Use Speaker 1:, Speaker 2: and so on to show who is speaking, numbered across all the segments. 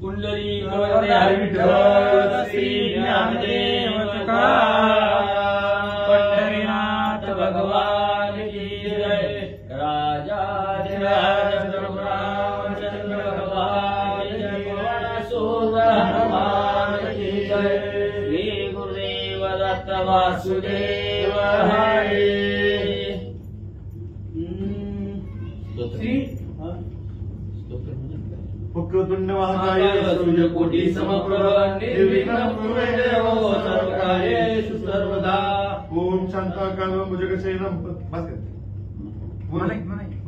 Speaker 1: कुंडली हरी विठ्ठल श्री ज्ञानदेव तुकाराम पंढरीनाथ भगवान की जय राजाधिराज रामचंद्र भगवान की जय सुंदर हनुमान की जय श्री गुरुदेव दत्त वासुदेव हरे श्री
Speaker 2: वक्रतुंड महाकाय
Speaker 1: सूर्यकोटि समप्रभ निर्विघ्नं कुरु देवो सर्वकार्येषु सर्वदा।
Speaker 2: ओम शांताकारं भुजगशयनं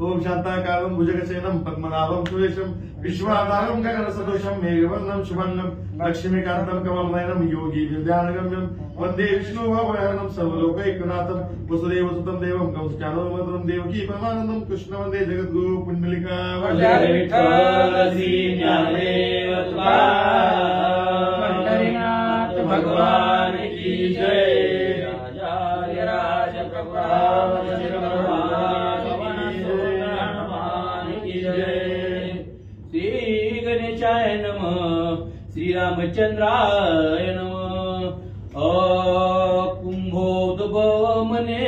Speaker 2: ओम शांताकारं भुजगशयनं पद्मनाभं सुरेशं विश्वाधारं गगनसदृशं मेघवर्णं शुभङ्गं लक्ष्मीकान्तं कमलनयनं योगी विद्यानगम्यं वन्दे विष्णुभवहरणं सर्वलोकैकनाथं वसुदेवसुतं देवं कंसचाणूरमर्दनं देवकी परमानन्दं कृष्ण वन्दे जगद्गुरु पुण्डलिका
Speaker 1: विठ्ठल श्री ज्ञानदेव तुकाराम पंढरीनाथ भगवान की जय राजाधिराज प्रभु रामचंद्र भगवान की जय श्री गणेशाय नमः श्री रामचंद्राय नमः कुंभोद्भव मने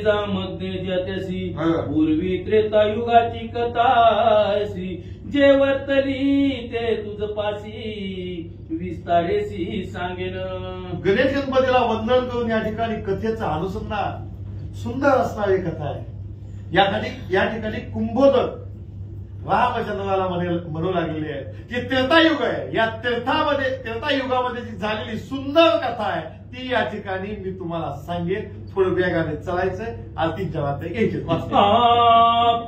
Speaker 1: जामग्ने जतसी पूर्वी त्रेतायुगाची कथासी जे वर्तली ते तुझ पासी विस्तारेसी सांगेन।
Speaker 2: गणेश गणपतीला वंदन करून या ठिकाणी कथेचं अनुसंधान सुंदर असणारी कथा आहे। या ठिकाणी कुंभोदक रामचंद्राला म्हणू लागलेले आहे की त्रेतायुग आहे, या त्रेतायुगामध्ये जी झालेली सुंदर कथा आहे ती या ठिकाणी मी तुम्हाला सांगेन। थोडं वेगाने चालायचंय, आरतीच्या वार्ता घ्यायचे।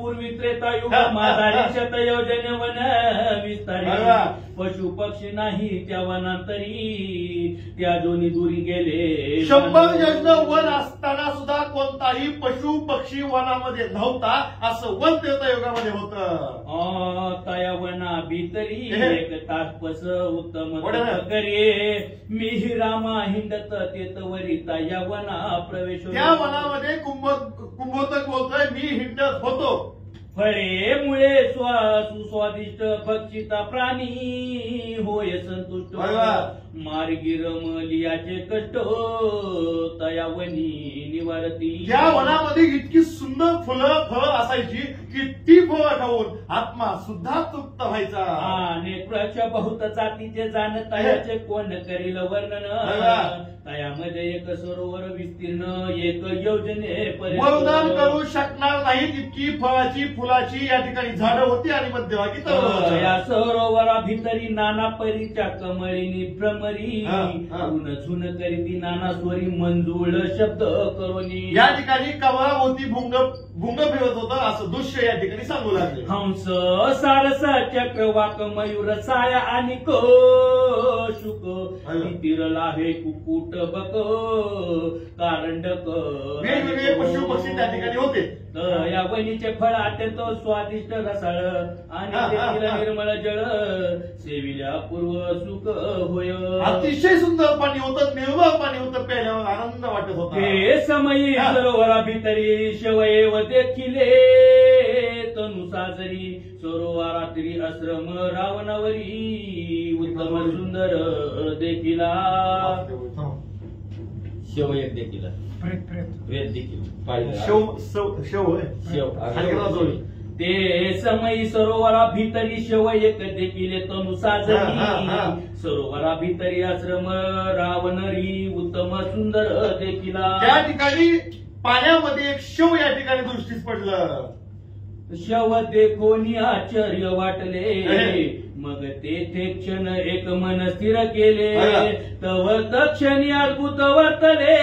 Speaker 1: पूर्वी त्रेतायुग माधारी शतयोजन वन विस्तारी पशु पक्षी नाही त्या वनांतरी त्या दोन्ही दूरी गेले।
Speaker 2: 100 योजन वन असताना सुद्धा कोणताही पशु पक्षी वनामध्ये नव्हता, असं वन त्रेतायुगामध्ये होतं।
Speaker 1: त्या वना भीतरी एक तापस उत्तम करे मी रामा हिंडत तेतवरी त्या वना प्रवेश।
Speaker 2: त्या वनामध्ये कुंभोदक बोलतोय मी हिंडत होतो।
Speaker 1: फळे मुळे सुस्वादिष्ट भक्षिता प्राणी होय संतुष्ट मार्गी रमलियाचे कष्ट तयावनी निवारती।
Speaker 2: त्या वनामध्ये इतकी सुंदर फुलं फळं असायची की ती फळं खाऊन आत्मा सुद्धा तृप्त व्हायचा।
Speaker 1: अनेक वृक्ष बहुत जातीचे जाणतायाचे कोण करील वर्णन तयामध्ये एक सरोवर विस्तीर्ण एक योजने
Speaker 2: वर्णन करू शकणार नाही इतकी फळाची फुलाची या ठिकाणी झाडं होती आणि मध्यभागी तलाव।
Speaker 1: या सरोवरा भितरी नाना परीच्या कमळीनी भ्रमरी झुन झुन करीती नाना स्वरी मंजूळ शब्द करोनी।
Speaker 2: या ठिकाणी कमळाभोवती भुंग फिरत होतं असं दृश्य या ठिकाणी सांगू लागले।
Speaker 1: हंस सारस चक्रवाक मयूर साया आणि शुक तिरला हे कुकुट बक कारंडक
Speaker 2: वेगवेगळे पशु पक्षी त्या ठिकाणी होते।
Speaker 1: या वनीचे फळ अत्यंत स्वादिष्ट रसाळ आणि निर्मळ जळ सेविल्या पूर्व सुख होय।
Speaker 2: अतिशय सुंदर पाणी होतं, निर्मळ पाणी होतं, प्यायल्यावर आनंद वाटत होता।
Speaker 1: हे समयी सरोवरा भितरी शवयेव देखिले तनु साजरी सरोवरात्री आश्रम रावणावरी उत्तम सुंदर देखिला शेव एक देखिला प्रेत देखील ते समयी सरोवरा भितरी शेव एक देखिले तनु साजरी सरोवरा भितरी आश्रम रावणरी उत्तम सुंदर देखिला।
Speaker 2: त्या ठिकाणी पाण्यामध्ये एक शव या ठिकाणी दृष्टीस पडलं।
Speaker 1: शव देखोनी आश्चर्य वाटले मग तेथे क्षण एक मन स्थिर केले तव तक्षणी अद्भुत वर्तले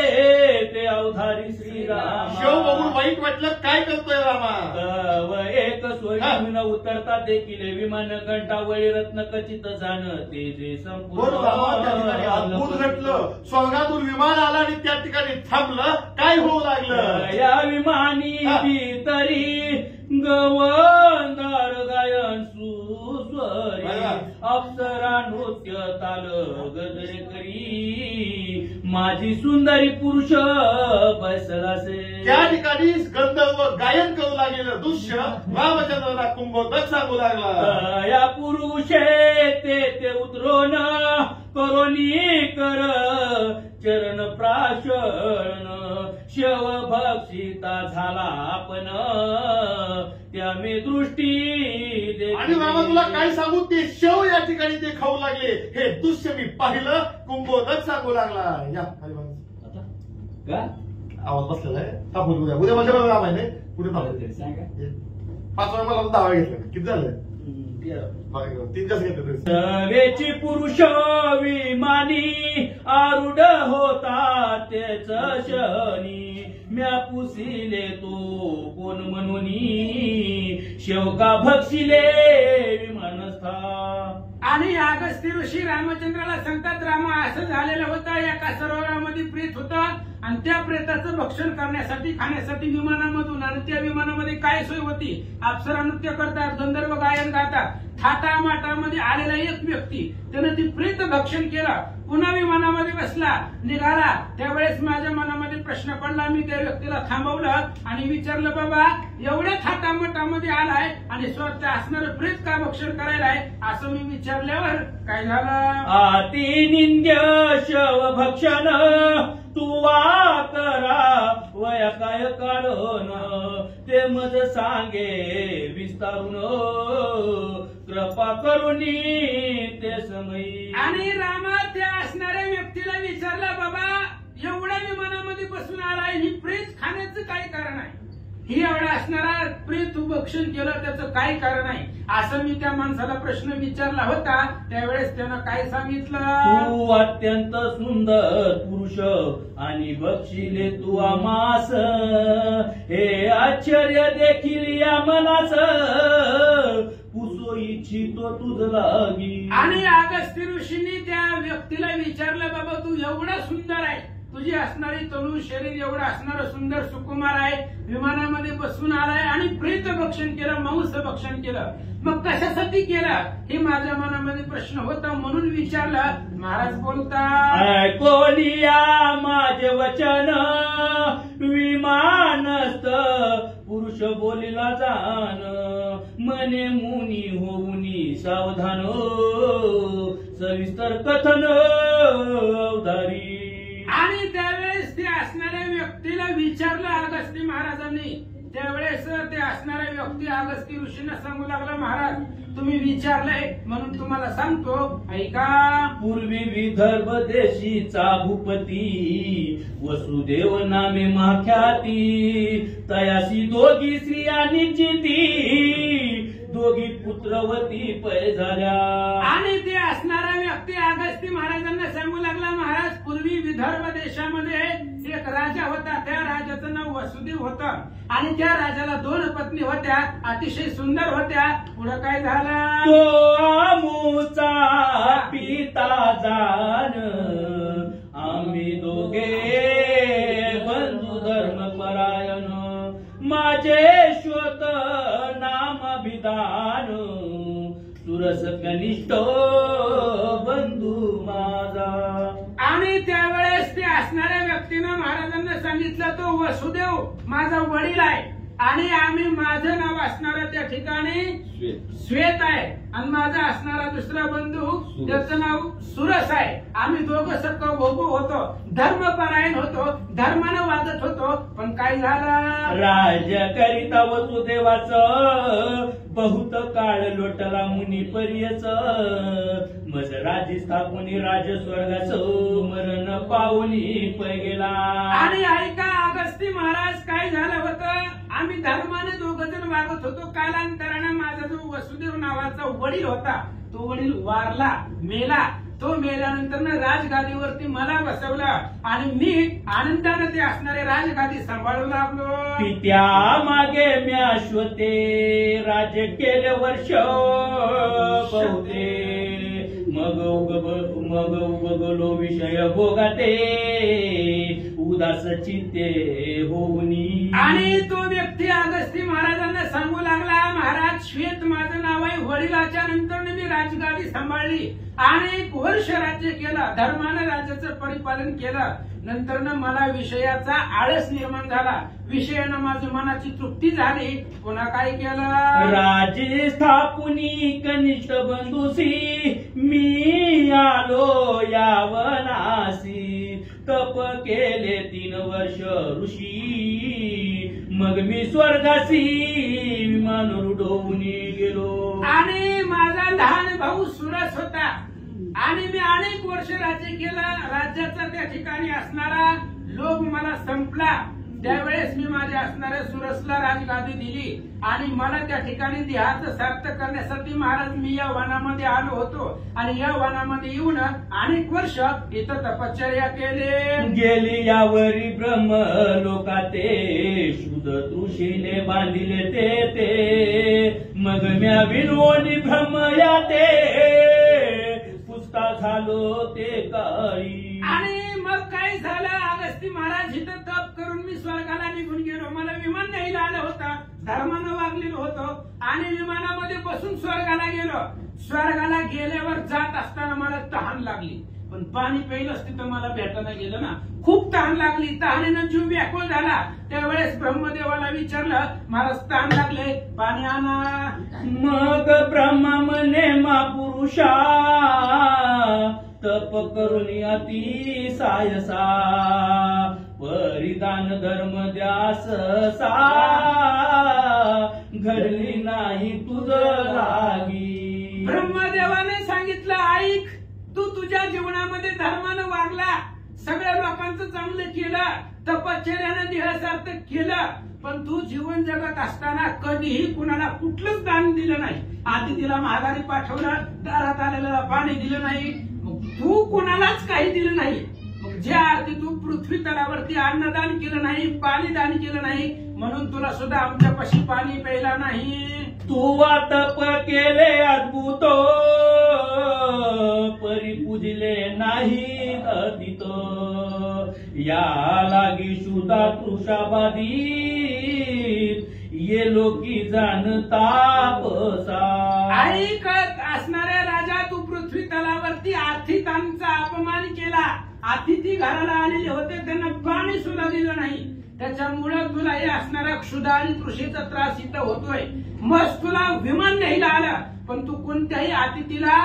Speaker 1: ते अवधारी श्रीराम।
Speaker 2: शव बघून वाईट वाटलं, काय करतोय रामा?
Speaker 1: तव एक स्वयं उतरता देखील विमान घंटावळी रत्न खचित जाण ते जे संपूर्ण
Speaker 2: अद्भुत घडलं। स्वर्गातून विमान आला आणि त्या ठिकाणी थांबलं, काय होऊ लागलं?
Speaker 1: या विमानी भीतरी गवंदार गायन सुस्वरी अप्सरा नृत्य ताल गजरे करी माझी सुंदरी पुरुष बैसलासे
Speaker 2: त्या ठिकाणी गंधर्व गायन करू लागले दृश्य रामचंद्राला कुंभोदक सांगू लागला
Speaker 1: या पुरुषे ते उतरून करोनी कर चरण प्राशन शव भक्षिता झाला आपण त्या मी दृष्टी
Speaker 2: आणि मामा तुला काय सांगू ते शव या ठिकाणी ते खाऊ लागले हे दृश्य मी पाहिलं कुंभोदक सांगू लागला या खाली बघा
Speaker 1: का
Speaker 2: आवाज बसलेला आहे तापून उद्या माझ्या बरोबर राम आहे पुढे
Speaker 1: सांगा
Speaker 2: 5 वेळा मला 10 वेळा घेतलं किती झालं 3 कसं घेतलं
Speaker 1: सवेची पुरुष विमानी आरूढ होता तेच शनी म्या पुसिले तो कोण म्हणून शेवका भक्षिले विमानस्था
Speaker 3: आणि अगस्त्य ऋषी रामचंद्राला सांगतात रामा असं झालेलं होतं एका सरोवरामध्ये प्रेत होतं आणि त्या प्रेताचं भक्षण करण्यासाठी खाण्यासाठी विमानामधून आणि त्या विमानामध्ये काय सोय होती अप्सरा नृत्य करतात गंधर्व गायन गातात थाटामाटामध्ये आलेला एक व्यक्ती त्यानं ती प्रेत भक्षण केलं पुन्हा विमानामध्ये बसला निघाला त्यावेळेस माझ्या मनामध्ये प्रश्न पडला मी त्या व्यक्तीला थांबवलं आणि विचारलं बाबा एवढ्या थाटामाटामध्ये आलाय आणि स्वतः असणारं प्रेत का भक्षण करायला आहे असं मी विचारल्यावर काय झालं
Speaker 1: अति निंद्य शव भक्षण तुवा करा वया काय कारण ते मज सांगे विस्तारून कृपा करुनी ते समयी
Speaker 3: आणि रामा त्या असणाऱ्या व्यक्तीला विचारला बाबा एवढ्या विमानामध्ये बसून आलाय ही प्रेत खाण्याचं काय कारण आहे ही एवढा असणारा प्रेत तू भक्षण केलं त्याचं काय कारण आहे असं मी त्या माणसाला प्रश्न विचारला होता त्यावेळेस त्यानं काय सांगितलं
Speaker 1: तू अत्यंत सुंदर पुरुष आणि बक्षिले तू आमास हे आश्चर्य देखील या मनास पुसो इच्छितो तुझ लागी
Speaker 3: आणि अगस्त्य ऋषींनी त्या व्यक्तीला विचारलं बाबा तू एवढा सुंदर आहे तुझी असणारी तनु शरीर एवढं असणारं सुंदर सुकुमार आहे विमानामध्ये बसून आलाय आणि प्रेत भक्षण केलं मांस भक्षण केलं मग कशासाठी केलं हे माझ्या मनामध्ये प्रश्न होता म्हणून विचारलं महाराज बोलता
Speaker 1: कोलिया माझे वचन विमानस्थ पुरुष बोलिला जाण मने मुनी होऊनी सावधान सविस्तर कथन अवधारी
Speaker 3: आणि त्यावेळेस ते असणाऱ्या व्यक्तीला विचारलं अगस्त्य महाराजांनी त्यावेळेस ते असणाऱ्या व्यक्ती अगस्त्य ऋषींना सांगू लागला महाराज तुम्ही विचारलंय म्हणून तुम्हाला सांगतो ऐका
Speaker 1: पूर्वी विदर्भ देशीचा भूपती वसुदेव नामे महाख्याती तयाशी दोघी स्त्रिया निश्चिती दोघी पुत्रवती पै झाल्या
Speaker 3: आणि ते असणारा व्यक्ती अगस्त्य महाराजांना सांगू लागला महाराज पूर्वी विदर्भ देशामध्ये एक राजा होता त्या राजाचं नाव वसुदेव होतं आणि त्या राजाला 2 पत्नी होत्या अतिशय सुंदर होत्या पुढे काय झालं
Speaker 1: तो आमूचा पिता जाण आम्ही दोघे बंधू धर्म परायण माझे श्वत नामाभिधान सुरस कनिष्ठ बंधू माझा
Speaker 3: आणि त्यावेळेस ते असणाऱ्या व्यक्तीनं महाराजांना सांगितलं तो वसुदेव माझा वडील आहे आणि आम्ही माझं नाव असणारं त्या ठिकाणी श्वेत आहे आणि माझा असणारा दुसरा बंधू त्याचं नाव सुरस आहे आम्ही दोघं सख्ख भोगू होतो धर्मपरायण होतो धर्मानं वागत होतो पण काय झालं
Speaker 1: राज्य करिता वसुदेवाचं बहुत काळ लोटला मुनी पर्यच मज राजी स्थापनी राज स्वर्गाचं मरण पावली पै गेला
Speaker 3: आणि ऐका अगस्त्य महाराज काय झालं होतं आम्ही धर्माने 2 जण वागत होतो कालांतराने माझा जो वसुदेव नावाचा वडील होता तो वडील वारला मेला तो मेल्यानंतर राजगादीवरती मला बसवलं आणि मी आनंदाने ते असणारे राजगादी सांभाळू लागलो
Speaker 1: पित्या मागे म्या श्वते राज केले वर्ष बहुते मग उगलो विषय भोगाते उदास चित्ते होऊनी
Speaker 3: आणि तो व्यक्ती अगस्त्य महाराजांना सांगू लागला महाराज श्वेत माझं नाव आहे वडिलाच्या नंतर मी राजगादी सांभाळली, अनेक वर्ष राज्य केलं, धर्मानं राज्याचं परिपालन केलं. नंतर मला विषयाचा आळस निर्माण झाला, विषयानं माझी मनाची तृप्ती झाली. पुन्हा काय केलं?
Speaker 1: राजे स्थापुनी कनिष्ठ बंधुसी मी आलो यावनासी. तप केले 3 वर्ष ऋषी, मग मी स्वर्गासी विमान रुडवून गेलो.
Speaker 3: आणि माझा लहान भाऊ सुरस होता आणि मी अनेक वर्ष राज्य केलं. राज्याचा त्या ठिकाणी असणारा लोभ मला संपला. त्यावेळेस मी माझ्या असणाऱ्या सुरसला राजगादी दिली आणि मला त्या ठिकाणी देहाचं सार्थक करण्यासाठी महाराज मी या वनामध्ये आलो होतो. आणि या वनामध्ये येऊन अनेक वर्ष इथं तपश्चर्या केले.
Speaker 1: गेली यावरी ब्रह्म लोकाते, शुद्ध तृषीने बांधिले ते. मग म्या विनोनी ब्रह्म याते, पुसता झालो ते काळी.
Speaker 3: आणि मग काय झालं? अगस्ती महाराज इथं तप करून मी स्वर्गाला निघून गेलो. मला विमान न्यायला आलं होतं, धर्मानं वागलेलो होतो आणि विमानामध्ये बसून स्वर्गाला गेलो. स्वर्गाला गेल्यावर जात असताना मला तहान लागली, पण पाणी प्यायलंच तिथं मला भेटायला गेलं ना. खूप तहान लागली, तहानेनं जीव व्याकुळ झाला. त्यावेळेस ब्रह्मदेवाला विचारलं, मला तहान लागले, पाणी आणा.
Speaker 1: मग ब्रह्मा म्हणे महापुरुषा, तप करून अति सायसा. परिधान धर्म द्यास सा, घडली नाही तुझ लागी.
Speaker 3: ब्रह्मदेवाने सांगितलं, ऐक, तू तुझ्या जीवनामध्ये धर्मानं वागला, सगळ्या लोकांचं चांगलं केलं, तपश्चर्यानं देह सार्थक केलं, पण तू जीवन जगत असताना कधीही कुणाला कुठलंच दान दिलं नाही. अतिथीला महागारी पाठवलं, दारात आलेल्याला पाणी दिलं नाही, तू कुणालाच काही दिलं नाही. मग ज्या अर्थी तू पृथ्वी तलावरती अन्नदान केलं नाही, पाणी दान केलं नाही, म्हणून तुला सुद्धा आमच्यापाशी पाणी प्यायला नाही.
Speaker 1: तू तप केले अद्भुत, परिपूजले नाही अतीत. या लागी शुद्धा तृषाबाधी, ये लोकी जाणता पसा.
Speaker 3: ऐकत असणाऱ्या राजा, तू पृथ्वी तलावरती अतिथांचा अपमान केला. अतिथी घराला आलेले होते, त्यांना पाणी सुद्धा दिलं नाही. त्याच्यामुळे तुला हे असणारा क्षुधा आणि तृषेचा त्रास इथं होतोय. मग तुला विमान न्यायला आलं, पण तू कोणत्याही अतिथीला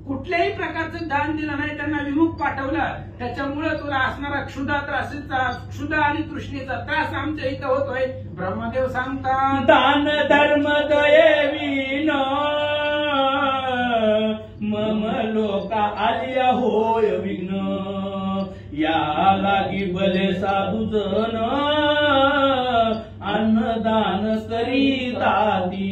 Speaker 3: कुठल्याही प्रकारचं दान दिलं नाही, त्यांना विमुख पाठवलं. त्याच्यामुळे तुला असणारा क्षुधा आणि तृष्णेचा त्रास आमच्या इथं होतोय. ब्रह्मदेव सांगतात,
Speaker 1: दान धर्म दयेवीन, मम लोका आलिया होय विघ्न. या लागी भले साधू जन, अन्नदान करीताती.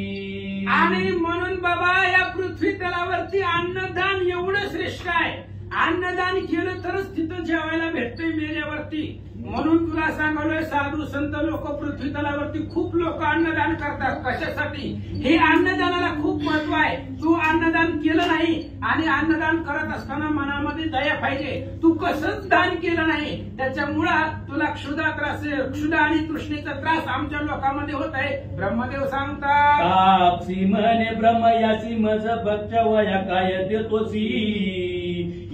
Speaker 3: आणि म्हणून बाबा, या पृथ्वी तलावरती अन्नदान एवढं श्रेष्ठ आहे. अन्नदान केलं तरच तिथं जेवायला भेटतंय मेल्यावरती. म्हणून तुला सांगलोय, साधू संत लोक पृथ्वी तलावरती खूप लोक अन्नदान करतात. कशासाठी? हे अन्नदानाला खूप महत्व आहे. तू अन्नदान केलं नाही आणि अन्नदान करत असताना मनामध्ये दया पाहिजे. तू कसंच दान केलं नाही, त्याच्यामुळं तुला क्षुधा आणि तृष्णेचा त्रास आमच्या लोकांमध्ये होत आहे. ब्रह्मदेव सांगतात,
Speaker 1: तापसी म्हणे ब्रह्म यासी मज भक्ष वया काय देतोसी.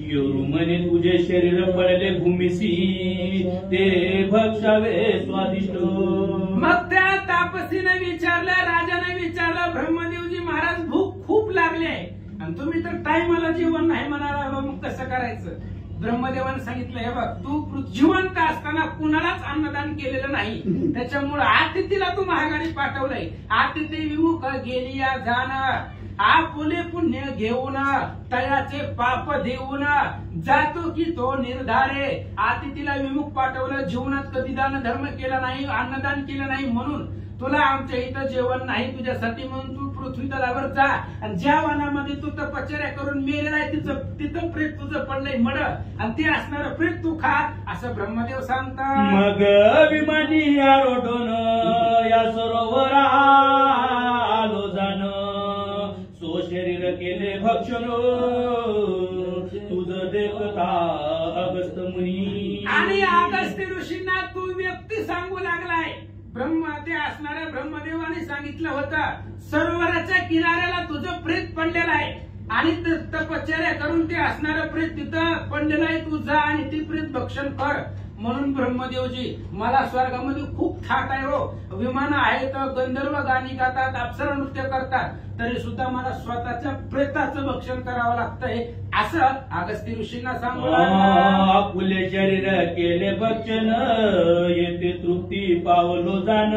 Speaker 1: योरू म्हणे तुझे शरीर पडले भूमीसी, ते भक्षावे स्वादिष्ट.
Speaker 3: मग त्या तापसीने विचारलं, राजाने विचारलं, ब्रह्मदेवजी महाराज भूक खूप लागली आहे आणि तुम्ही तर टायमाला जेवण नाही म्हणाला, मग कसं करायचं? ब्रह्मदेवाने सांगितलं, हे बघ, तू जिवंत असताना कुणालाच अन्नदान केलेलं नाही, त्याच्यामुळे अतिथीला तू महागारी पाठवलंय. अतिथी विमुख गेलिया जाणं, आपुले पुण्य घेऊन तयाचे पाप देऊन जातो की तो निर्धारे. अतिथीला विमुख पाठवलं, जीवनात कधी दान धर्म केला नाही, अन्नदान केलं नाही, म्हणून तुला आमच्या इथं जेवण नाही तुझ्यासाठी. म्हणून तू पृथ्वी तलावर जा आणि ज्या वनामध्ये तू तपश्चर्या करून मेलेला आहे तिथं प्रेत तुझं पडलंय मड, आणि ते असणारं प्रेत तू खा, असं ब्रह्मदेव सांगतात.
Speaker 1: मग विमानी आरोढून या सरोवरा आलो जाण, सो शरीर केले भक्षण तुझं देखता अगस्त मुनी.
Speaker 3: आणि अगस्त्य ऋषींना तू व्यक्ती सांगू लागलाय. ते असणाऱ्या ब्रह्मदेवाने सांगितलं होतं, सरोवराच्या किनाऱ्याला तुझं प्रेत पडलेलं आहे. आणि तपश्चर्या करून ते असणारं प्रेत तिथं पडलेलं आहे, तू जा आणि ती प्रेत भक्षण कर. म्हणून ब्रह्मदेवजी मला स्वर्गामध्ये खूप थाट आहे हो, विमानं आहेत, गंधर्व गाणी गातात, अप्सरा नृत्य करतात, तरी सुद्धा मला स्वतःच्या प्रेताचं भक्षण करावं लागतंय असं अगस्त्य ऋषींना सांगू लागला.
Speaker 1: आपुले शरीर केले भक्षण येते तृप्ती पावलो जाण,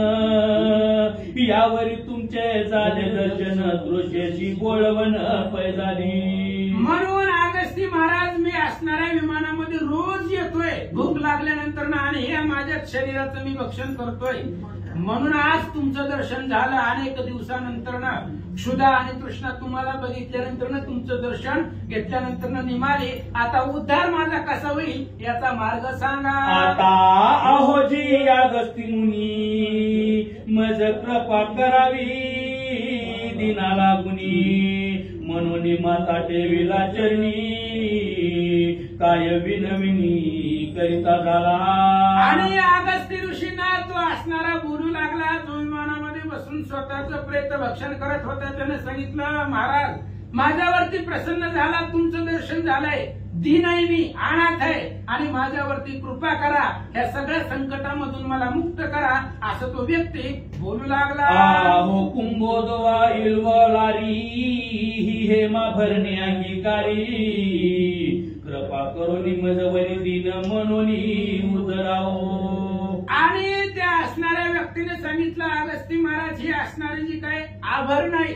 Speaker 1: यावरी तुमचे झाले दर्शन दृश्याची बोळवण पैजाली.
Speaker 3: म्हणून अगस्ती महाराज मी असणाऱ्या विमानामध्ये रोज येतोय भूक लागल्यानंतर आणि हे माझ्या शरीराचं मी भक्षण करतोय. म्हणून आज तुमचं दर्शन झालं अनेक दिवसानंतर ना. क्षुधा आणि तृष्णा तुम्हाला बघितल्यानंतर तुमचं दर्शन घेतल्यानंतर निमाली. आता उद्धार माझा कसा होईल याचा मार्ग सांगा.
Speaker 1: आता अहोजी अगस्ती मुनी मज कृपा करावी दिना लागुनी, म्हणून माता ठेविला चरणी काय विनविनी करिता झाला.
Speaker 3: आणि अगस्त्य ऋषींना तो असणारा बोलू लागला, जो विमानामध्ये बसून स्वतःचं प्रेत भक्षण करत होता. त्याने सांगितलं, महाराज माझ्यावरती प्रसन्न झाला, तुमचं दर्शन झालंय, दीन आहे मी, अनाथ आहे आणि माझ्यावरती कृपा करा, या सगळ्या संकटामधून मला मुक्त करा असं तो व्यक्ती बोलू लागला.
Speaker 1: आहो कुंभोदवा इल्वलारी हेमा भरणे अंगीकारी, कृपा करून मजवरी दिन म्हणून उदराव.
Speaker 3: आणि त्या असणाऱ्या व्यक्तीने सांगितलं, अगस्ती महाराज ही असणारी जी काय आभरण आहे,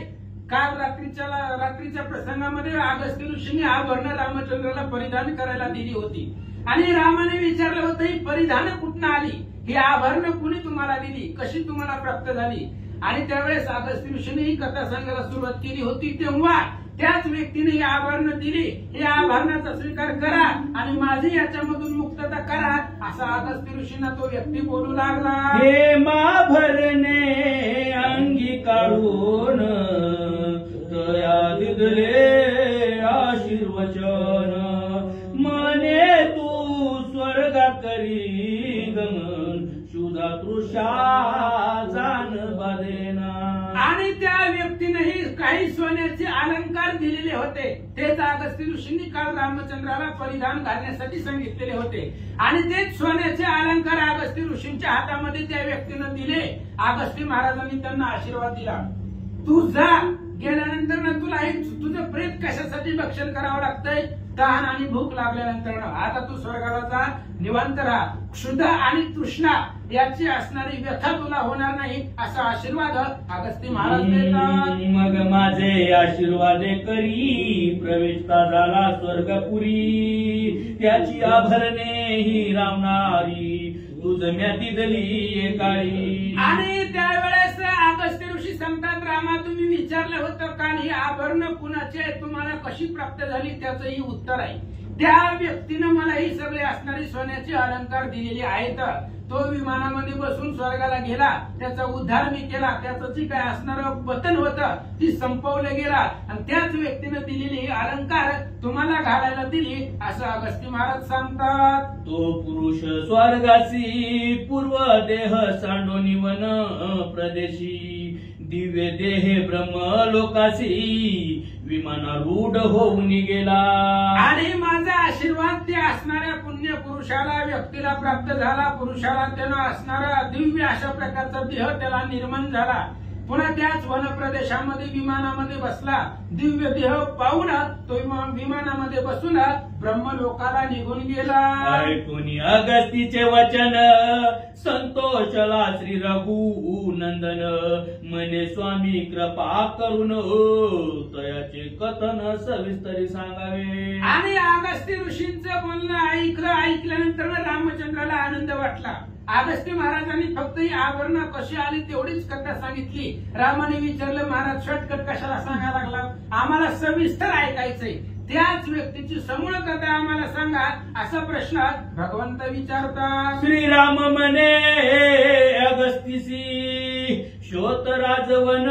Speaker 3: काल रात्रीच्या प्रसंगामध्ये अगस्त्य ऋषींनी आभरण रामचंद्राला परिधान करायला दिली होती आणि रामाने विचारलं होतं, ही परिधान कुठून आली, ही आभरण कुणी तुम्हाला दिली, कशी तुम्हाला प्राप्त झाली. आणि त्यावेळेस अगस्त्य ऋषीने ही कथा सांगायला सुरुवात केली होती. तेव्हा त्याच व्यक्तीने ही आभरण दिली, या आभरणाचा स्वीकार करा आणि माझी याच्यामधून मुक्तता करा असा अगस्त्य ऋषींना तो व्यक्ती बोलू लागला.
Speaker 1: हेमा भरणे अंगीकारून तया दिदले आशीर्वचन, मने तू स्वर्गा करी गमन शुदा तृषा जान बादेना.
Speaker 3: आणि त्या व्यक्तीनेही काही सोन्याचे अलंकार दिलेले होते, तेच अगस्त्य ऋषींनी काल रामचंद्राला परिधान घालण्यासाठी सांगितलेले होते आणि तेच सोन्याचे अलंकार अगस्त्य ऋषींच्या हातामध्ये त्या व्यक्तीनं दिले. अगस्त्य महाराजांनी त्यांना आशीर्वाद दिला, तू जा, गेल्यानंतर ना तुला हे तुझं प्रेत कशासाठी भक्षण करावं लागतंय, तहान आणि भूक लागल्यानंतर आता तू स्वर्गाला जा, निवांत राहा, क्षुधा आणि तृष्णा याची असणारी व्यथा तुला होणार नाही असा आशीर्वाद अगस्त्य महाराज देतात.
Speaker 1: मग माझे आशीर्वादे करी प्रवेशता झाला स्वर्गपुरी, त्याची आभरणे ही रामनारी तुझ म्याती दली काळी.
Speaker 3: आणि त्यावेळेस अगस्त्य ऋषी सांगतात, रामा तुम्ही विचारलं होतं काल ही आभरण कुणाची आहे, तुम्हाला कशी प्राप्त झाली, त्याचं ही उत्तर आहे. त्या व्यक्तीनं मला ही सगळे असणारी सोन्याचे अलंकार दिलेले आहेत. तो विमानामध्ये बसून स्वर्गाला गेला, त्याचा उद्धार मी केला, त्याचं जे काय असणारं बंधन होतं ती संपवलं गेला आणि त्याच व्यक्तीनं दिलेली ही अलंकार तुम्हाला घालायला दिली असं अगस्त्य महाराज सांगतात.
Speaker 1: तो पुरुष स्वर्गासी पूर्व देह सांडोनी वन प्रदेशी, दिव्य देहे ब्रह्मलोकासी विमानारूढ होऊन गेला.
Speaker 3: आणि माझा आशीर्वाद त्या असणाऱ्या पुण्य पुरुषाला व्यक्तीला प्राप्त झाला. पुरुषाला त्यानं असणारा दिव्य अशा प्रकारचा देह त्याला निर्माण झाला. पुन्हा त्याच वन प्रदेशामध्ये विमानामध्ये बसला. दिव्य देह पाहून तो विमानामध्ये बसून ब्रह्मलोकाला निघून गेला.
Speaker 1: ऐकून अगस्तीचे वचन संतोषला श्री रघुनंदन, म्हणे स्वामी कृपा करून तयाचे कथन सविस्तरी सांगावे.
Speaker 3: आणि अगस्त्य ऋषींचं बोलणं ऐकल्यानंतर रामचंद्राला आनंद वाटला. अगस्त्य महाराजांनी फक्त ही आभरण कशी आली तेवढीच कथा सांगितली. रामाने विचारलं, महाराज शॉर्टकट कशाला सांगायला लागला, आम्हाला सविस्तर ऐकायचंय, त्याच व्यक्तीची समूळ कथा आम्हाला सांगा असा प्रश्न भगवंत विचारतात.
Speaker 1: श्रीराम म्हणे अगस्तीसी, शोत राजवन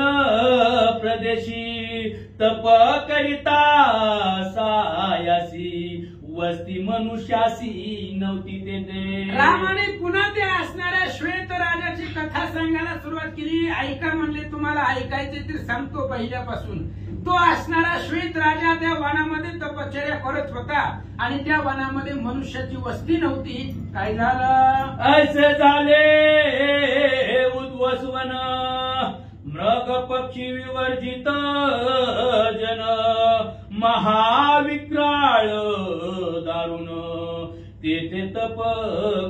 Speaker 1: प्रदेशी, तप करिता सायासी, वस्ती मनुष्यासी नव्हती तेथे.
Speaker 3: रामाने पुन्हा ते असणाऱ्या श्वेत राजाची कथा सांगायला सुरुवात केली. ऐका म्हणले, तुम्हाला ऐकायचे ते सांगतो पहिल्यापासून. तो असणारा श्वेत राजा त्या वनामध्ये तपश्चर्या करत होता आणि त्या वनामध्ये मनुष्याची वस्ती नव्हती. काय झालं?
Speaker 1: ऐसे झाले उद्वसन मृग पक्षी विवर्जित जन महाविक्राळ दारुण तेथे तप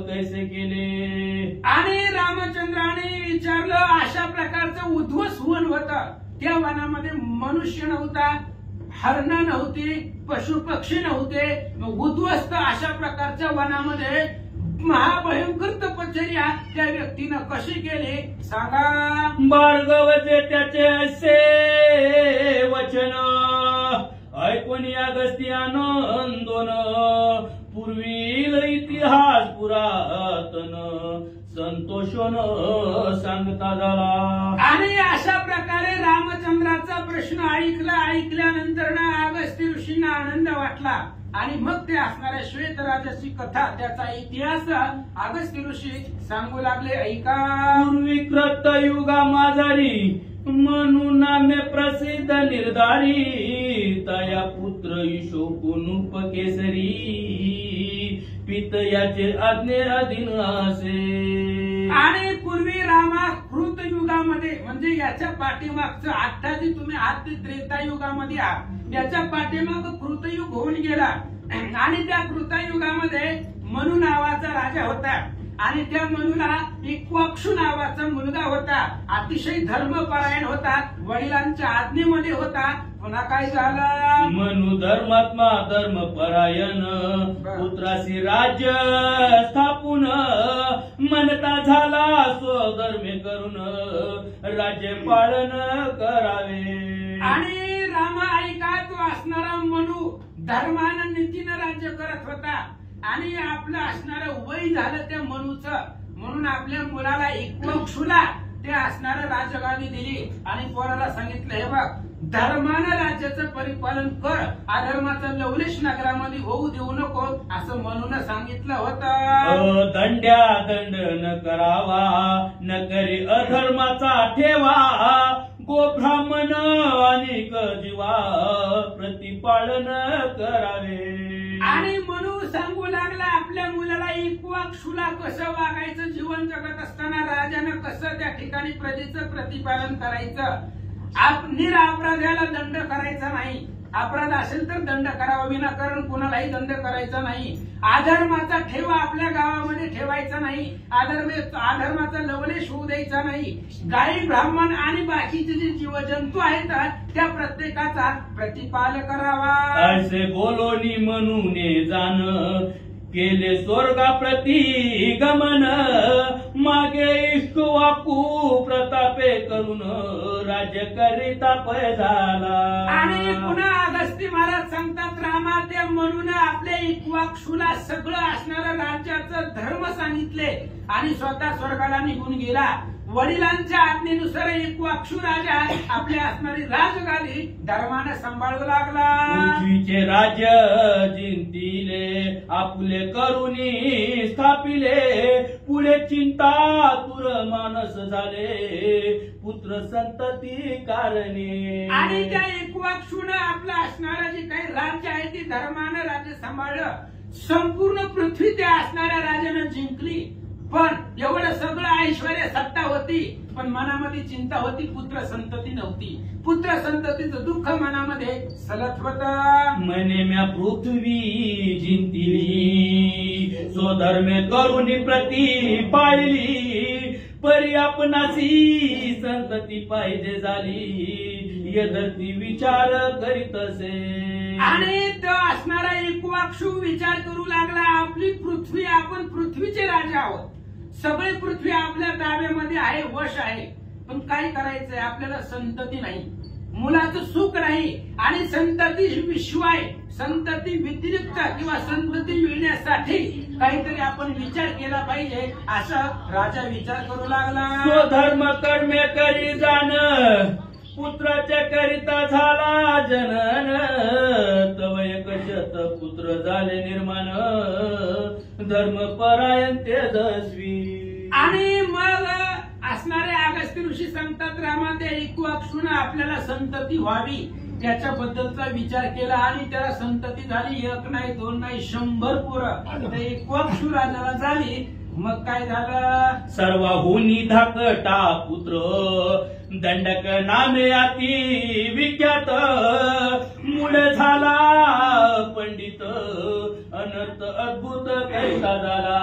Speaker 1: कैसे केले.
Speaker 3: आणि रामचंद्राने विचारलं, अशा प्रकारचं उद्ध्वसन होतं. त्या वनामध्ये मनुष्य नव्हता, हरण नव्हती, पशु पक्षी नव्हते. उद्ध्वस्त अशा प्रकारच्या वनामध्ये महाभयंकर तपश्चर्या त्या व्यक्तीनं कशी केली सांगा.
Speaker 1: भार्गवचे त्याचे असे वचन ऐकून अगस्त्यानंदोन पूर्वील इतिहास पुरातन संतोषोन सांगता झाला.
Speaker 3: आणि अशा प्रकारे रामचंद्राचा प्रश्न ऐकल्यानंतर ना अगस्त्य ऋषींना आनंद वाटला आणि मग ते असणाऱ्या श्वेतराजाची कथा, त्याचा इतिहास अगस्त्य ऋषी सांगू लागले. ऐका.
Speaker 1: पूर्वी कृत युगा माझारी म्हणून नामे प्रसिद्ध निर्धारी तया पुत्र ईशोकुनुप केसरी पित याचे आज्ञे अधीन असे.
Speaker 3: आणि पूर्वी रामा कृत युगामध्ये म्हणजे याच्या पाठीमागचं आता जे तुम्ही आहात ते त्रेता युगामध्ये आहात, याच्या पाठीमाग कृतयुग होऊन गेला आणि त्या कृतयुगामध्ये मनु नावाचा राजा होता आणि त्या मनुला इक्ष्वाकु नावाचा मुलगा होता. अतिशय धर्मपरायण होता, वडिलांच्या आज्ञेमध्ये होता. पुन्हा काय झालं?
Speaker 1: मनु धर्मात्मा धर्मपरायण पुत्रासी राज्य स्थापून मनता झाला स्वधर्मे करून राज्य पालन करावे.
Speaker 3: आणि रामा ऐका, तो असणारा मनु धर्मानं नीतीनं राज्य करत होता आणि आपलं असणारं वय झालं त्या मनुचं, म्हणून आपल्या मुलाला इक्ष्वाकुला ते असणारं राजगादी दिली आणि पोराला सांगितलं, हे बघ धर्मानं राज्याचं परिपालन कर, अधर्माचं लवलेश नगरामध्ये होऊ देऊ नको असं म्हणून सांगितलं होतं.
Speaker 1: दंड्या दंड न करावा न करी अधर्माचा ठेवा गो ब्राह्मण अनेक जीवा प्रतिपालन करावे.
Speaker 3: आणि मनु सांगू लागला आपल्या मुलाला इक्ष्वाकुला कसं वागायचं, जीवन जगत असताना राजानं कसं त्या ठिकाणी प्रजेचं प्रतिपालन करायचं. निरपराध्याला दंड करायचा नाही, अपराध असेल तर दंड करावा, विनाकारण कुणालाही दंड करायचा नाही. अधर्माचा ठेवा आपल्या गावामध्ये ठेवायचा नाही, अधर्माचा लवलेश होऊ द्यायचा नाही. गायी ब्राह्मण आणि बाकीचे जे जीवजंतू आहेत त्या प्रत्येकाचा प्रतिपाल करावा.
Speaker 1: असे बोलोनी म्हणून जाण केले स्वर्गा प्रती गमन मागे इक्ष्वाकु प्रतापे करून राज्य करिता पय झाला.
Speaker 3: आणि पुन्हा अगस्त्य महाराज सांगतात, रामा त्या म्हणून आपल्या इक्ष्वाकुला सगळं असणारं राज्याचं धर्म सांगितले आणि स्वतः स्वर्गाला निघून गेला. वडिलांच्या आज्ञेनुसार इक्ष्वाकु राजा आपली असणारी राजगादी धर्माने सांभाळू लागला.
Speaker 1: पृथ्वीचे राज्य जिंतिले आपुले करुणी स्थापिले पुढे चिंता तुर मानस झाले पुत्र संतती कारणे.
Speaker 3: आणि त्या इक्ष्वाकुनं आपलं असणारं जे काही राज्य आहे ते धर्मानं राज्य सांभाळलं. संपूर्ण पृथ्वी त्या असणाऱ्या राजानं जिंकली, पण एवढं सगळं ऐश्वर सत्ता होती पण मनामध्ये चिंता होती, पुत्र संतती नव्हती. पुत्र संततीचं दुःख मनामध्ये सलत होतं.
Speaker 1: मने म्या पृथ्वी जिंतिली स्वधर्मे करुणी प्रती पाहिली परी आपणासी संतती पाहिजे झाली यदती विचार करीत असे.
Speaker 3: आणि तो असणारा इक्ष्वाकु विचार करू लागला, आपली पृथ्वी, आपण पृथ्वीचे राजा आहोत, सगळी पृथ्वी आपल्या ताब्यामध्ये आहे, वश आहे, पण काय करायचंय, आपल्याला संतती नाही, मुलाचं सुख नाही आणि संतती विश्व आहे. संतती व्यतिरिक्त किंवा संतती मिळण्यासाठी काहीतरी आपण विचार केला पाहिजे असं राजा विचार करू लागला.
Speaker 1: स्वधर्म कर्मे करी जाण पुत्राच्या करिता झाला जनन तव एकशत पुत्र झाले निर्माण धर्मपरायण तेजस्वी.
Speaker 3: आणि मग असणारे अगस्त्य ऋषी सांगतात, रामा त्या इक्ष्वाकुनं आपल्याला संतती व्हावी त्याच्याबद्दलचा विचार केला आणि त्याला संतती झाली, 1 नाही 2 नाही 100 पोरं. तर इक्ष्वाकू राजाला झाली. मग काय झालं?
Speaker 1: सर्वहुनी धाकटा पुत्र दंडक नामे अति विख्यात, मूळ झाला पंडित अनर्थ अद्भुत कैसा झाला.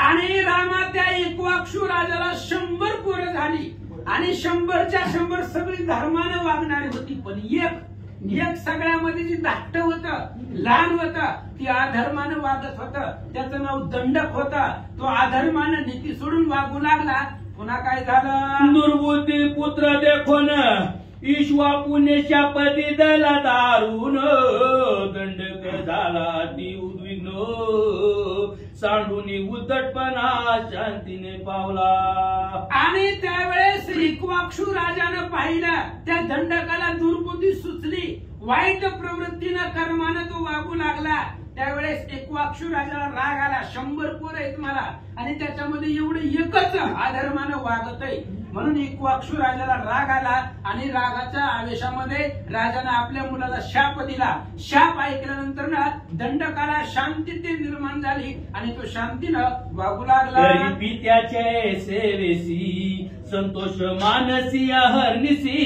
Speaker 3: आणि रामा त्या इक्ष्वाकू राजाला 100 पोरं झाली आणि 100च्या 100 सगळी धर्मानं वागणारी होती. पण एक सगळ्यामध्ये जी धाकट होतं, लहान होतं, ती अधर्मानं वागत होतं. त्याचं नाव दंडक होतं. तो अधर्मानं नीती सोडून वागू लागला. पुन्हा काय झालं?
Speaker 1: दुर्बुद्धी पुत्र देखोन इक्ष्वाकूने शाप दिला दारुण, दंडक झाला ती उद्विग्न, सांडूनी उद्धटपणा शांतीने पावला.
Speaker 3: आणि त्यावेळेस इक्ष्वाकू राजानं पाहिलं त्या दंडकाला दुर्बुद्धी सुचली, वाईट प्रवृत्तीनं कर्मानं तो वागू लागला. त्यावेळेस इक्ष्वाकू राजाला राग आला. 100 पोरं आहेत मला आणि त्याच्यामध्ये एवढे एकच अधर्मानं वागत आहे. म्हणून इक्ष्वाकू राजाला राग आला आणि रागाच्या आवेशामध्ये राजाने आपल्या मुलाला शाप दिला. शाप ऐकल्यानंतर ना दंडकाला शांती निर्माण झाली आणि तो शांतीनं वागू लागला.
Speaker 1: गरीबी त्याचे सेवेसी संतोष मानसी हरनिसी,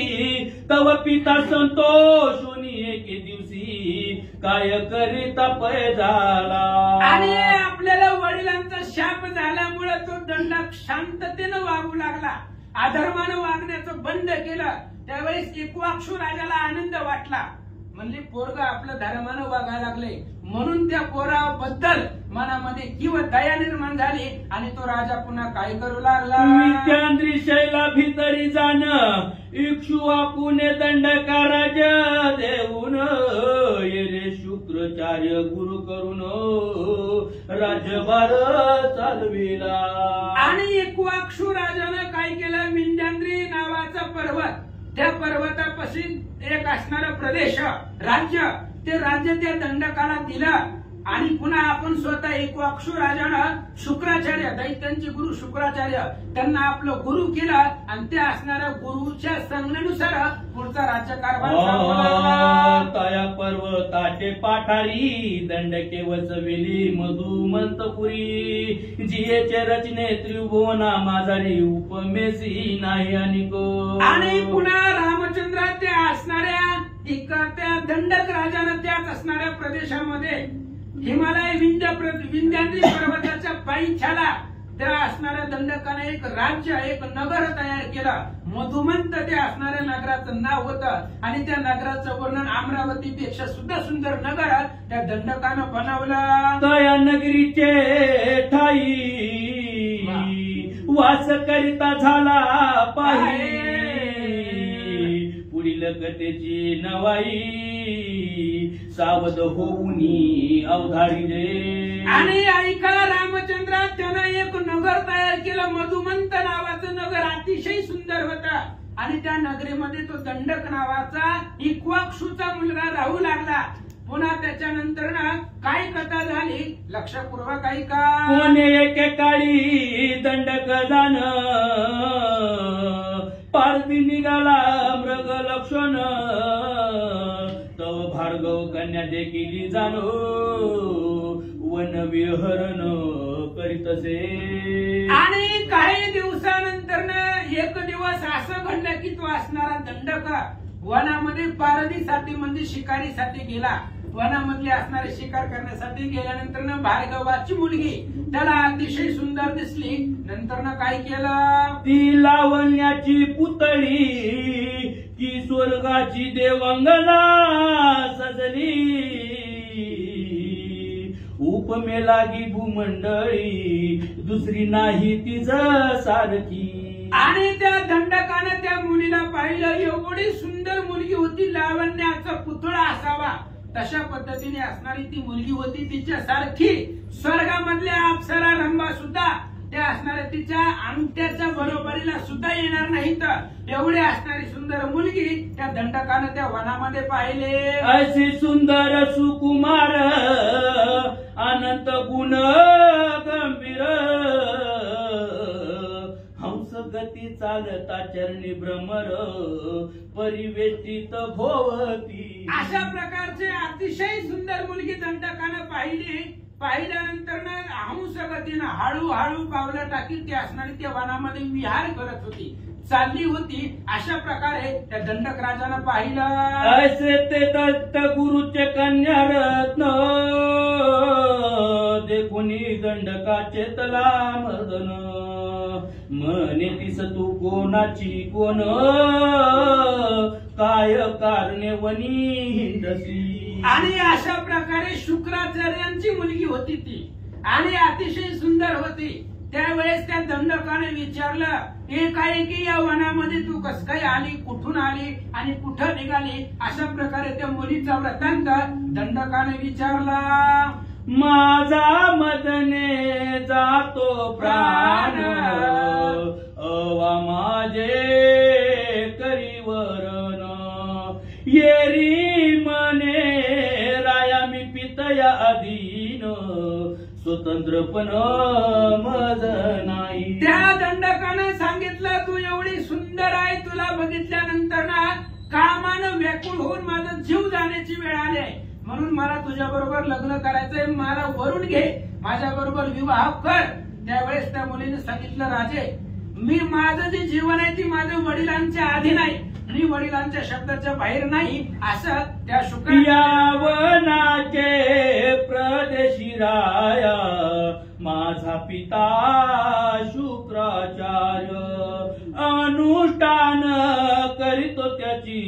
Speaker 1: तव पिता संतोषोनी एके दिवशी काय करिता पय झाला.
Speaker 3: आणि आपल्याला वडिलांचा शाप झाल्यामुळे तो दंडक शांततेनं वागू लागला, अधर्मानं वागण्याचं बंद केलं. त्यावेळेस इक्ष्वाकू राजाला आनंद वाटला. म्हणले पोरगा आपलं धर्मानं वागायला लागले, म्हणून त्या पोराबद्दल मनामध्ये किंवा दया निर्माण झाली आणि तो राजा पुन्हा काय करू लागला?
Speaker 1: विद्यांद्री शैला भितरी जाण इक्ष्वाकूने दंडका राजा देऊन, येरे शुक्राचार्य गुरु करून राज्यभार चालविला.
Speaker 3: आणि इक्ष्वाकू राजानं काय केलं? विंध्याद्री नावाचा पर्वत, त्या पर्वतापाशी एक असणारा प्रदेश राज्य, ते राज्य त्या दंडकाला दिलं. आणि पुन्हा आपण स्वतः इक्ष्वाकू राजानं शुक्राचार्य, दैत्यांचे गुरु शुक्राचार्य, त्यांना आपलं गुरु केलं आणि त्या असणाऱ्या गुरुच्या सांगण्यानुसार पुढचा राज्यकारभार
Speaker 1: तया पर्वताचे पाठारी दंडके वचविली मधुमंतपुरी, जियेचे रचने त्रिभुवना माझारी उपमेसी नाही अनिक.
Speaker 3: आणि पुन्हा रामचंद्र त्या असणाऱ्या त्या दंडक राजानं त्याच असणाऱ्या प्रदेशामध्ये हिमालय विंध्याद्री पर्वताच्या पायथ्याला त्या असणाऱ्या दंडकाने एक राज्य, एक नगर तयार केलं. मधुमंत त्या असणाऱ्या नगराचं नाव होतं आणि त्या नगराचं वर्णन अमरावतीपेक्षा सुद्धा सुंदर नगर त्या दंडकानं बनवलं.
Speaker 1: तया नगरीचे ठाई वास करिता झाला पाही, पुढील कथेची नवाई सावध होऊनी अवधारी रे.
Speaker 3: आणि ऐका रामचंद्र, त्यानं एक नगर तयार केलं. मधुमंत नावाचं नगर अतिशय सुंदर होतं आणि त्या नगरीमध्ये तो दंडक नावाचा इक्ष्वाकूचा मुलगा राहू लागला. पुन्हा त्याच्यानंतर ना काय कथा झाली लक्षपूर्वक ऐका.
Speaker 1: कोणे एके काळी दंडक जाण पारधी निघाला मृग लक्षण, तव भार्गव कन्या देखील जाणो वन विहरण करीतसे.
Speaker 3: आणि काही दिवसानंतर एक दिवस असं घडलं की तो असणारा दंडक वनामध्ये पारधीसाठी म्हणजे शिकारीसाठी गेला. वनामधली असणारे शिकार करण्यासाठी गेल्यानंतर भार्गवाची मुलगी त्याला अतिशय सुंदर दिसली. नंतर काय केलं?
Speaker 1: ती लावण्याची पुतळी की स्वर्गाची देवांगना सजली, उपमे लागी भूमंडळी दुसरी नाही तिच सारखी.
Speaker 3: आणि त्या दंडकानं त्या मुलीला पाहिलं. एवढी सुंदर मुलगी होती, लावण्याचा पुतळा असावा तशा पद्धतीने असणारी ती मुलगी होती. तिच्या सारखी स्वर्गामधल्या अप्सरा रंभा सुद्धा त्या असणाऱ्या तिच्या अंगठ्याच्या बरोबरीला सुद्धा येणार नाहीत. एवढी असणारी सुंदर मुलगी त्या दंडकानं त्या वनामध्ये पाहिले.
Speaker 1: अशी सुंदर सुकुमार अनंत गुण गंभीर, हंस गती चालता चरणी भ्रमर, परिवेष्टित भोवती.
Speaker 3: अशा प्रकारचे अतिशय सुंदर मुलगी दंडकानं पाहिल्यानंतर ना हंस गतीनं हळूहळू पावलं टाकीत ती असणारी त्या वनामध्ये विहार करत होती, चालली होती. अशा प्रकारे त्या दंडक राजानं पाहिलं.
Speaker 1: ऐसे ते दत्त गुरुचे कन्या रत्न देखुनी दंडकाचे तला मर्दन. म्हणे तीस तू कोणाची कोण, काय कारणे वनी हिंडसी.
Speaker 3: आणि अशा प्रकारे शुक्राचार्यांची मुलगी होती ती आणि अतिशय सुंदर होती. त्यावेळेस त्या दंडकाने विचारलं एकाएकी या वनामध्ये तू कस काय आली, कुठून आली आणि कुठं निघाली. अशा प्रकारे त्या मुलीचा वृत्तांत दंडकाने विचारला.
Speaker 1: माझा मदने जातो प्राण, अवा माझे करीवरण. येरी मने राया मी पितया अधीन, स्वतंत्रपण मज नाही.
Speaker 3: त्या दंडकानं सांगितलं तू एवढी सुंदर आहे, तुला बघितल्यानंतर ना कामानं व्याकुळ होऊन माझा जीव जाण्याची वेळ आली आहे. म्हणून मला तुझ्या बरोबर लग्न करायचंय, मला वरून घे, माझ्या बरोबर विवाह कर. त्यावेळेस त्या मुलीने सांगितलं राजे मी माझं जे जीवन आहे ती माझ्या वडिलांच्या अधीन आहे, मी वडिलांच्या शब्दाच्या बाहेर नाही. असं त्या
Speaker 1: यावनाचे प्रदेशी राया, माझा पिता शुक्राचार्य. अनुष्ठान करीतो त्याची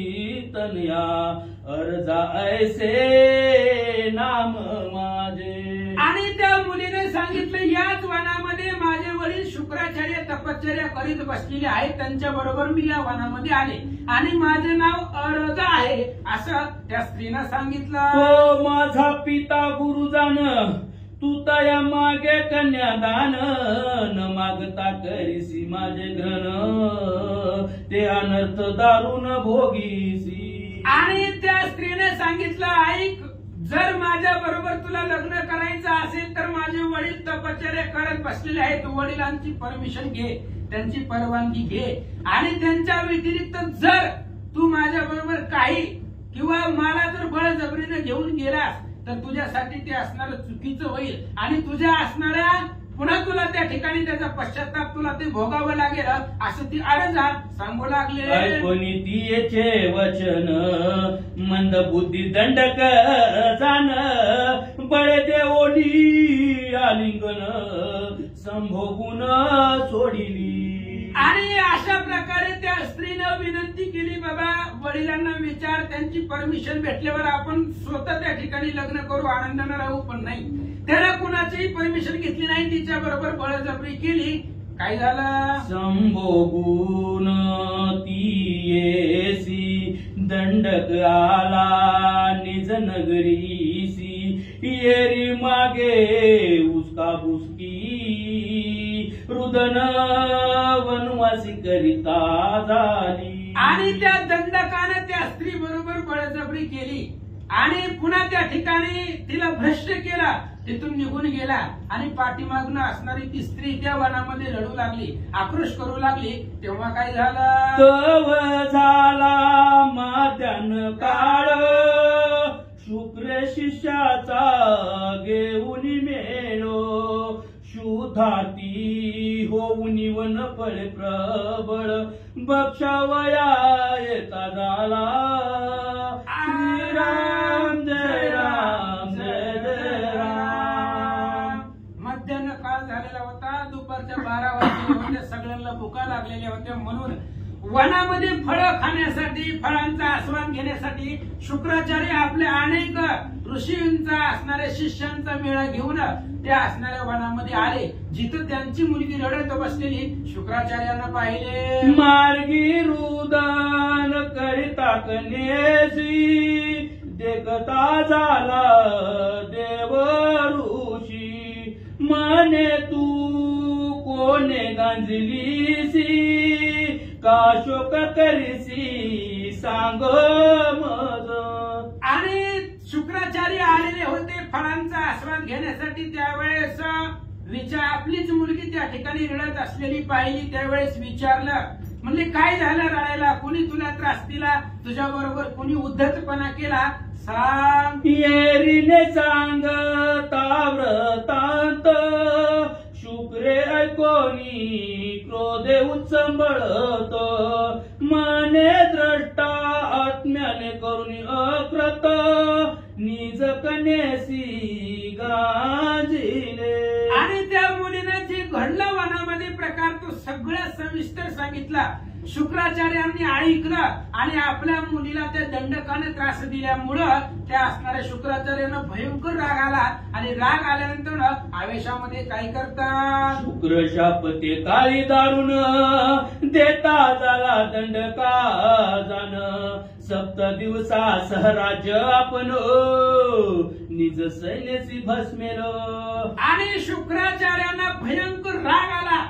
Speaker 1: तनया, अर्जा ऐसे नाम माझे.
Speaker 3: आणि त्या मुलीने सांगितलं याच वनामध्ये माझे वडील शुक्राचार्य तपश्चर्या करीत बसलेले आहेत, त्यांच्या बरोबर मी या वनामध्ये आले आणि माझे नाव अर्ज आहे असं त्या स्त्रीनं सांगितलं.
Speaker 1: तो माझा पिता गुरुजान, तू तया मागे कन्यादान. न मागता करीसी माझे घन, ते अनर्थ दारुण भोगीसी.
Speaker 3: आणि त्या स्त्रीने सांगितलं ऐक, जर माझ्या बरोबर तुला लग्न करायचं असेल तर माझे वडील तपश्चर्या करत बसलेले आहेत, वडिलांची परमिशन घे, त्यांची परवानगी घे. आणि त्यांच्या व्यतिरिक्त जर तू माझ्या बरोबर काही किंवा मला जर बळजबरीने घेऊन गेलास तर तुझ्यासाठी ते असणारं चुकीचं होईल आणि तुझ्या असणाऱ्या पुन्हा तुला त्या ठिकाणी त्याचा पश्चाताप तुला ते भोगावं लागेल असं ती अर्जा सांगू लागले.
Speaker 1: ऐकोनी तिचे वचन मंद बुद्धी दंडक जाण, बळे दे ओढी आलिंगन संभोगून सोडिली.
Speaker 3: आणि अशा प्रकारे त्या स्त्रीनं विनंती केली बाबा वडिलांना विचार, त्यांची परमिशन भेटल्यावर आपण स्वतः त्या ठिकाणी लग्न करू, आनंदाने राहू. पण नाही, त्याला कुणाचीही परमिशन घेतली नाही, तिच्या बरोबर बळजबरी केली. काय झालं?
Speaker 1: संभोगून ती येसी दंडक आला निज नगरीसी. येरी मागे उसका बुसकी रुदन वनवासी करिता झाली.
Speaker 3: आणि त्या दंडकानं त्या स्त्री बरोबर बळजबरी केली आणि पुन्हा त्या ठिकाणी तिला भ्रष्ट केला, तिथून निघून गेला. आणि पाठीमागून असणारी ती स्त्री त्या वनामध्ये लढू लागली, आक्रोश करू लागली. तेव्हा काय झालं?
Speaker 1: तव झाला माध्यान काळ, शुक्र शिष्याचा घेऊन मेलो. शुद्धाती होऊन वन फळे प्रबळ, बक्षावया येता झाला. श्रीराम जय राम जय जय राम.
Speaker 3: मध्यान्ह काळ झालेला होता, दुपारच्या 12 वाजलेल्या होत्या, सगळ्यांना भुका लागलेल्या होत्या. म्हणून वनामध्ये फळं खाण्यासाठी, फळांचा आस्वाद घेण्यासाठी शुक्राचार्य आपल्या अनेक ऋषींचा असणाऱ्या शिष्यांचा मेळा घेऊन त्या असणाऱ्या वनामध्ये आले, जिथं त्यांची मुलगी रडत बसलेली शुक्राचार्यांना पाहिले.
Speaker 1: मार्गी रुदान करिता कन्येसी, देखता झाला देव ऋषी. म्हणे तू कोणे गांजलीसी, का शोक करीसी सांग मज.
Speaker 3: आणि शुक्राचार्य आलेले होते फळांचा आस्वाद घेण्यासाठी. त्यावेळेस आपलीच मुलगी त्या ठिकाणी रडत असलेली पाहिली. त्यावेळेस विचारलं म्हणले काय झालं रडायला, कोणी तुला त्रास दिला, तुझ्या बरोबर कोणी उद्धतपणा केला, सांग.
Speaker 1: येरीने सांगता व्रतांत शुक्रे ऐकोनी क्रोधे उच्चंबळत मने द्रष्टा आत्म्याने करुणी अकृत निज कन्येसी गाजिले.
Speaker 3: आणि त्या मुलीनं जे घडलं वनामध्ये प्रकार तो सगळा सविस्तर सांगितला. शुक्राचार्यांनी ऐकलं आणि आपल्या मुलीला त्या दंडकाने त्रास दिल्यामुळं त्या असणाऱ्या शुक्राचार्यांना भयंकर राग आला आणि राग आल्यानंतर आवेशामध्ये काय करतात,
Speaker 1: शुक्र शापते काळी दारुण देता झाला दंडका जाण 7 दिवसा सहराज्य आपण निज सैन्याची भस्मेल.
Speaker 3: आणि शुक्राचार्यांना भयंकर राग आला.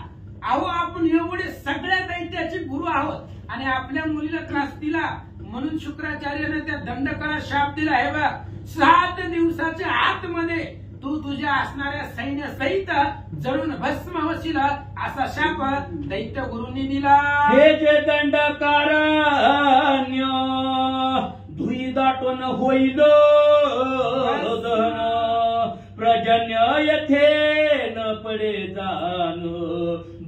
Speaker 3: अहो आपण एवढे सगळ्या दैत्याचे गुरु आहोत आणि आपल्या मुलीला त्रास दिला म्हणून शुक्राचार्याने त्या दंडकाला शाप दिला. हे बघ 7 दिवसाच्या आतमध्ये तू तुझ्या असणाऱ्या सैन्य सहित जळून भस्म होशील असा शाप दैत्य गुरुंनी दिला.
Speaker 1: हे जे दंडकारण्य धुई दाटून होईल प्रजन्य येथे न पडे जाण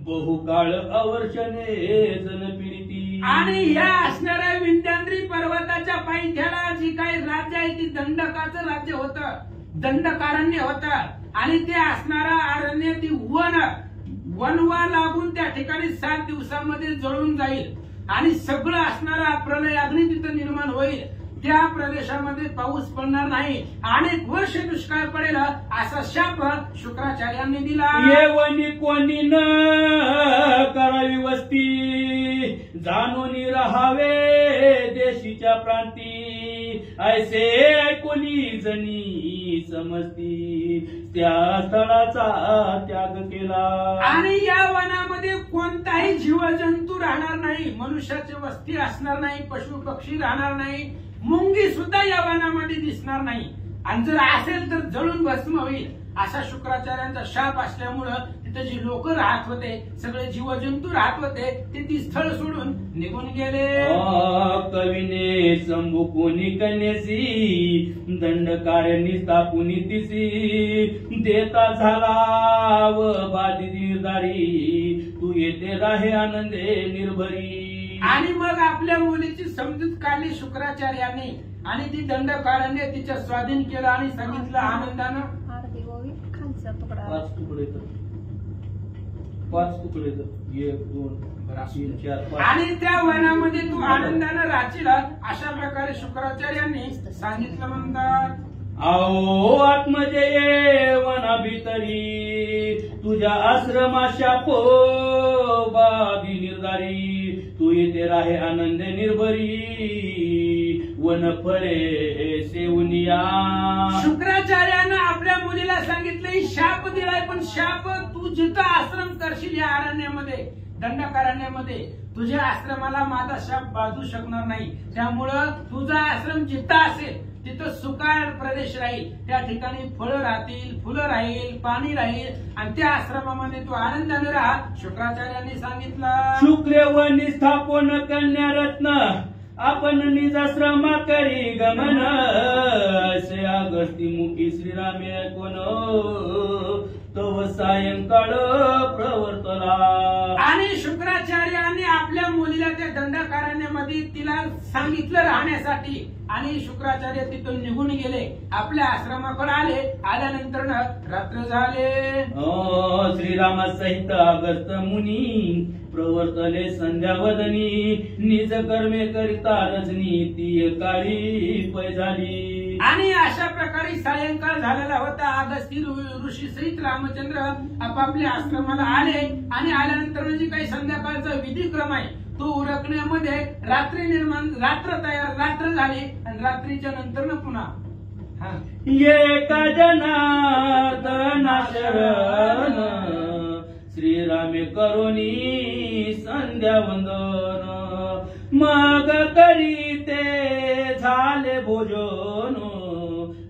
Speaker 1: बहुकाळ अवर्षणे जन पीडिती.
Speaker 3: आणि या असणाऱ्या विंध्याद्री पर्वताच्या पायथ्याला जी काही राज्य आहे ती दंडकाचं राज्य होतं, दंडकारण्य होतं. आणि ते असणारा अरण्य ती वनवा लागून त्या ठिकाणी 7 दिवसांमध्ये जळून जाईल आणि सगळं असणारा प्रलय अग्नी तिथं निर्माण होईल. त्या प्रदेशामध्ये पाऊस पडणार नाही, अनेक वर्ष दुष्काळ पडेल असा शाप शुक्राचार्यांनी दिला.
Speaker 1: येवनी कोणी न करावी वस्ती जाणून राहावे देशीच्या प्रांती ऐसे ऐकोनी जणी समजती त्या स्थळाचा त्याग केला.
Speaker 3: आणि या वनामध्ये कोणताही जीवजंतू राहणार नाही, मनुष्याची वस्ती असणार नाही, पशु पक्षी राहणार नाही, मुंगी सुद्धा या वनामध्ये दिसणार नाही आणि जर असेल तर जळून भस्म होईल असा शुक्राचार्यांचा शाप असल्यामुळं तिथे जी लोक राहत होते, सगळे जीवजंतू राहत होते, ते ती स्थळ सोडून निघून गेले.
Speaker 1: कवीने संभू कोणी कन्येसी दंडकारणी स्थापुनी तिसी देता झाला व बाधी निर्धारी तू येते राहे आनंदे निर्भरी.
Speaker 3: आणि मग आपल्या मुलीची समजूत काढली शुक्राचार्यांनी आणि ती दंडकारण्य तिच्या स्वाधीन केलं आणि सांगितलं आनंदानं
Speaker 1: 5 तुकडे 1 2 3 4 5.
Speaker 3: आणि त्या वनामध्ये तू आनंदानं राहशील अशा प्रकारे शुक्राचार्यांनी सांगितलं. म्हणतात
Speaker 1: आओ आत्मजये वना भीतरी तुझ्या आश्रमाशा बाधी निर्धारी तू येते राहे आनंद निर्भरी वन फळे सेवनिया.
Speaker 3: शुक्राचार्यानं आपल्या मुलीला सांगितलं शाप दिलाय, पण शाप तू जिथं आश्रम करशील या अरण्यामध्ये दंडकारण्यामध्ये तुझ्या आश्रमाला माझा शाप बाजू शकणार नाही. त्यामुळं तुझा आश्रम जिथं असेल तिथं सुकाळ प्रदेश राहील, त्या ठिकाणी फळं राहतील, फुलं राहील, पाणी राहील आणि त्या आश्रमामध्ये तू आनंदाने राहा शुक्राचार्यांनी सांगितलं.
Speaker 1: शुक्रेवनी स्थापन कन्या रत्न आपण निजाश्रमा करी गमन असे अगस्ती मुखी श्रीरामे कोण तव सायंकाळ प्रवर्तला.
Speaker 3: आणि शुक्राचार्यांनी आपल्या मुलीला त्या दंडकारण्यामध्ये तिला सांगितलं राहण्यासाठी आणि शुक्राचार्य तिथून निघून गेले, आपल्या आश्रमाकडे आले. आल्यानंतर रात्र झाले.
Speaker 1: श्रीरामासहित अगस्त मुनी प्रवर्तले संध्यावदनी निज कर्मे करिता रजनी ती काळी पै झाली.
Speaker 3: आणि अशा प्रकारे सायंकाळ झालेला होता. अगस्ती ऋषी सहित रामचंद्र आपापल्या आश्रमाला आले आणि आल्यानंतर जी काही संध्याकाळचा विधिक्रम आहे तो उरकण्यामध्ये रात्र झाली आणि रात्रीच्या नंतर पुन्हा
Speaker 1: एका जनार्दना शरण श्रीरामे करुणी संध्या वंदन मग करी ते झाले भोजन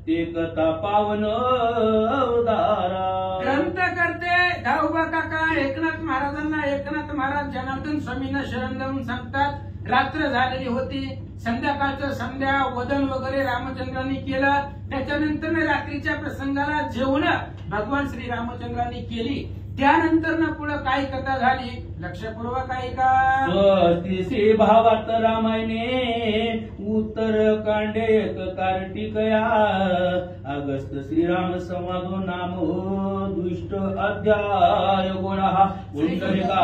Speaker 1: ते कथा पावन अवतारा.
Speaker 3: ग्रंथ करते दारोबा काका एकनाथ महाराजांना एकनाथ महाराज जनार्दन स्वामींना शरण देऊन सांगतात. रात्र झालेली होती, संध्याकाळचं संध्या वदन वगैरे रामचंद्रांनी केलं. त्याच्यानंतर रात्रीच्या प्रसंगाला जेवण भगवान श्री रामचंद्रांनी केली. त्यानंतर पुढे काय कथा झाली लक्षपूर्वक ऐका.
Speaker 1: स्वस्तिसी भावात रामायणे उत्तर कांडे एक कार्तिकया अगस्त श्रीराम संवादो नाम दुष्ट अध्याय गुणः पुंडलिका